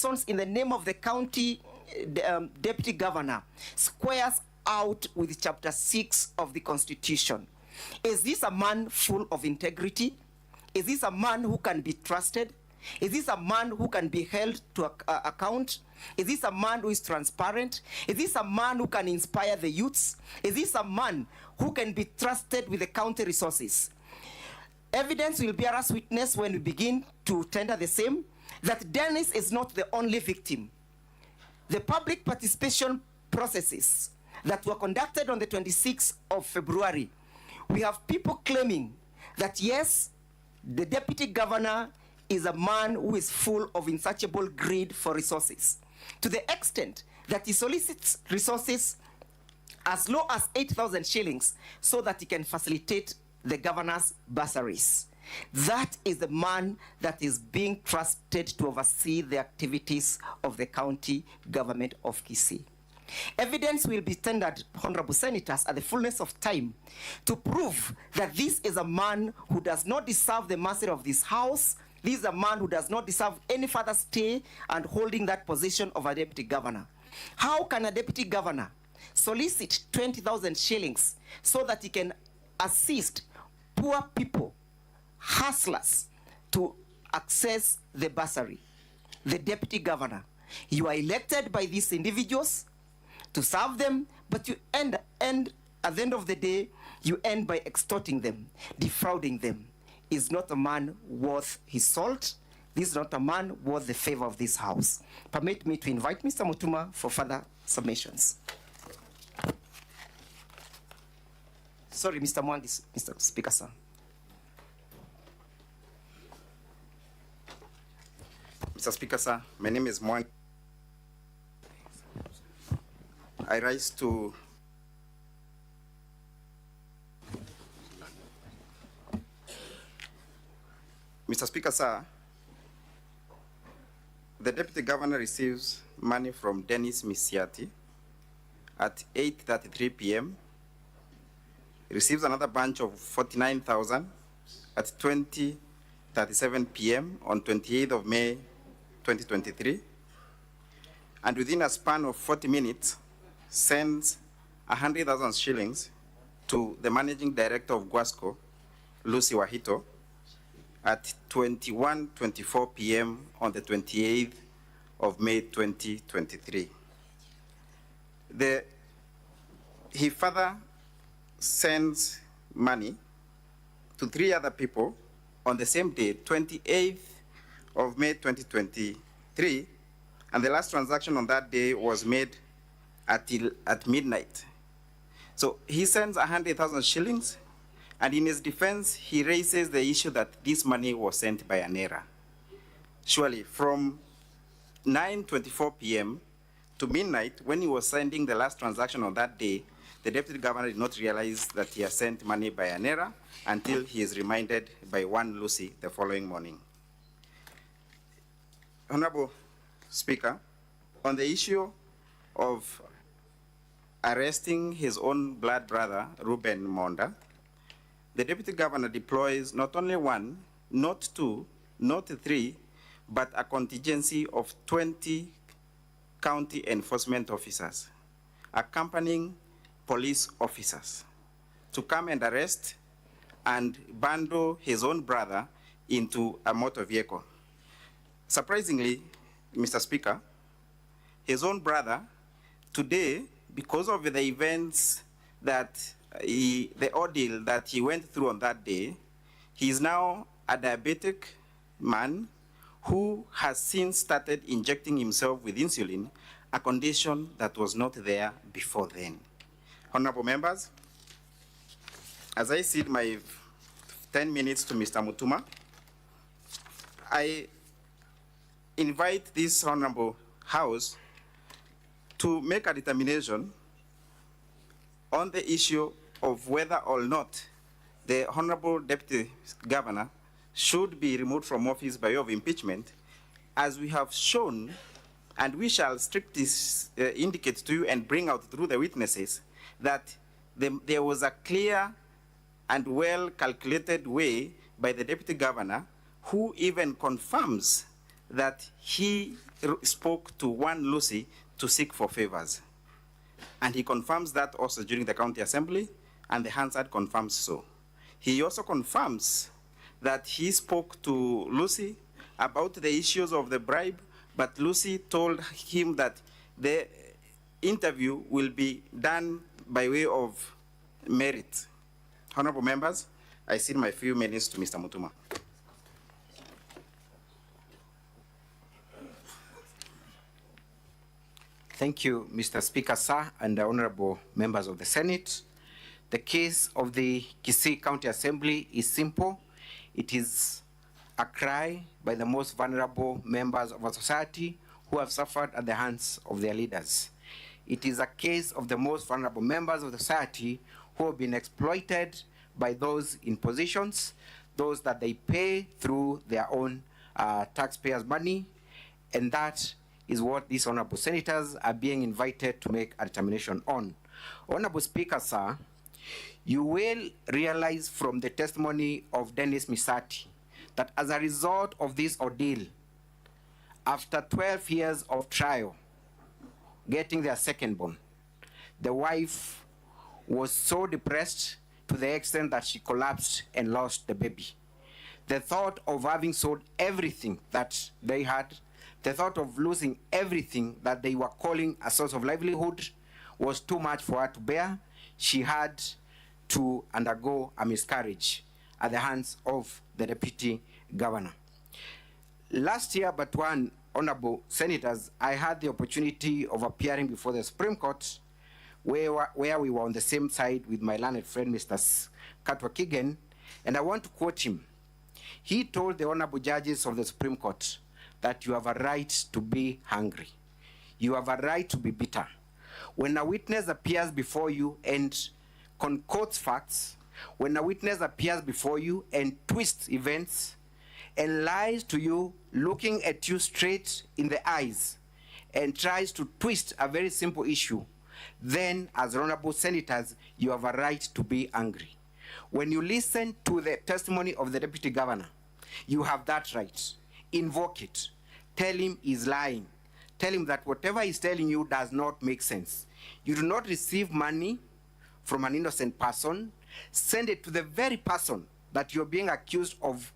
transactions in the name of the county deputy governor squares out with Chapter 6 of the Constitution. Is this a man full of integrity? Is this a man who can be trusted? Is this a man who can be held to account? Is this a man who is transparent? Is this a man who can inspire the youths? Is this a man who can be trusted with the county resources? Evidence will bear us witness when we begin to tender the same, that Dennis is not the only victim. The public participation processes that were conducted on the 26th of February, we have people claiming that yes, the deputy governor is a man who is full of insatiable greed for resources, to the extent that he solicits resources as low as 8,000 shillings so that he can facilitate the governor's bursaries. That is the man that is being trusted to oversee the activities of the county government of Kisii. Evidence will be tendered, honorable senators, at the fullness of time to prove that this is a man who does not deserve the mercy of this house. This is a man who does not deserve any further stay and holding that position of a deputy governor. How can a deputy governor solicit 20,000 shillings so that he can assist poor people, hustlers, to access the bursary? The deputy governor, you are elected by these individuals to serve them, but you end at the end of the day, you end by extorting them, defrauding them. Is not a man worth his salt. This is not a man worth the favor of this house. Permit me to invite Mr. Mutuma for further submissions. Sorry, Mr. Mwandis, Mr. Speaker, sir. Mr. Speaker, sir, my name is Mwandis. I rise to Mr. Speaker, sir, the Deputy Governor receives money from Dennis Misiati at 8:33 p.m. He receives another bunch of 49,000 at 20:37 p.m. on 28th of May, 2023. And within a span of 40 minutes, sends 100,000 shillings to the Managing Director of Guasco, Lucy Wahito, at 21:24 p.m. on the 28th of May 2023. He further sends money to 3 other people on the same day, 28th of May 2023, and the last transaction on that day was made at midnight. So he sends 100,000 shillings, and in his defense, he raises the issue that this money was sent by an error. Surely, from 9:24 p.m. to midnight, when he was sending the last transaction on that day, the Deputy Governor did not realize that he had sent money by an error until he is reminded by one Lucy the following morning. Honorable Speaker, on the issue of arresting his own blood brother, Reuben Monda, the Deputy Governor deploys not only 1, not 2, not 3, but a contingency of 20 county enforcement officers, accompanying police officers, to come and arrest and bundle his own brother into a motor vehicle. Surprisingly, Mr. Speaker, his own brother, today, because of the events that the ordeal that he went through on that day, he is now a diabetic man who has since started injecting himself with insulin, a condition that was not there before then. Honorable members, as I cede my 10 minutes to Mr. Mutuma, I invite this honorable House to make a determination on the issue of whether or not the Honorable Deputy Governor should be removed from office by way of impeachment, as we have shown, and we shall strictly indicate to you and bring out through the witnesses that there was a clear and well-calculated way by the Deputy Governor, who even confirms that he spoke to one Lucy to seek for favors. And he confirms that also during the county assembly, and the Hansard confirms so. He also confirms that he spoke to Lucy about the issues of the bribe, but Lucy told him that the interview will be done by way of merit. Honorable members, I cede my few minutes to Mr. Mutuma. Thank you, Mr. Speaker, sir, and the honorable members of the Senate. The case of the Kisii County Assembly is simple. It is a cry by the most vulnerable members of our society who have suffered at the hands of their leaders. It is a case of the most vulnerable members of the society who have been exploited by those in positions, those that they pay through their own taxpayers' money, and that is what these honorable senators are being invited to make a determination on. Honorable Speaker, sir, you will realize from the testimony of Dennis Misati that as a result of this ordeal, after 12 years of trial, getting their second born, the wife was so depressed to the extent that she collapsed and lost the baby. The thought of having sold everything that they had, the thought of losing everything that they were calling a source of livelihood was too much for her to bear. She had to undergo a miscarriage at the hands of the deputy governor. Last year, but one, honorable senators, I had the opportunity of appearing before the Supreme Court where we were on the same side with my learned friend, Mr. Katwa Kigen, and I want to quote him. He told the honorable judges of the Supreme Court that you have a right to be hungry. You have a right to be bitter. When a witness appears before you and concocts facts, when a witness appears before you and twists events and lies to you, looking at you straight in the eyes and tries to twist a very simple issue, then as honorable senators, you have a right to be angry. When you listen to the testimony of the deputy governor, you have that right. Invoke it. Tell him he's lying. Tell him that whatever he's telling you does not make sense. You do not receive money from an innocent person. Send it to the very person that you're being accused of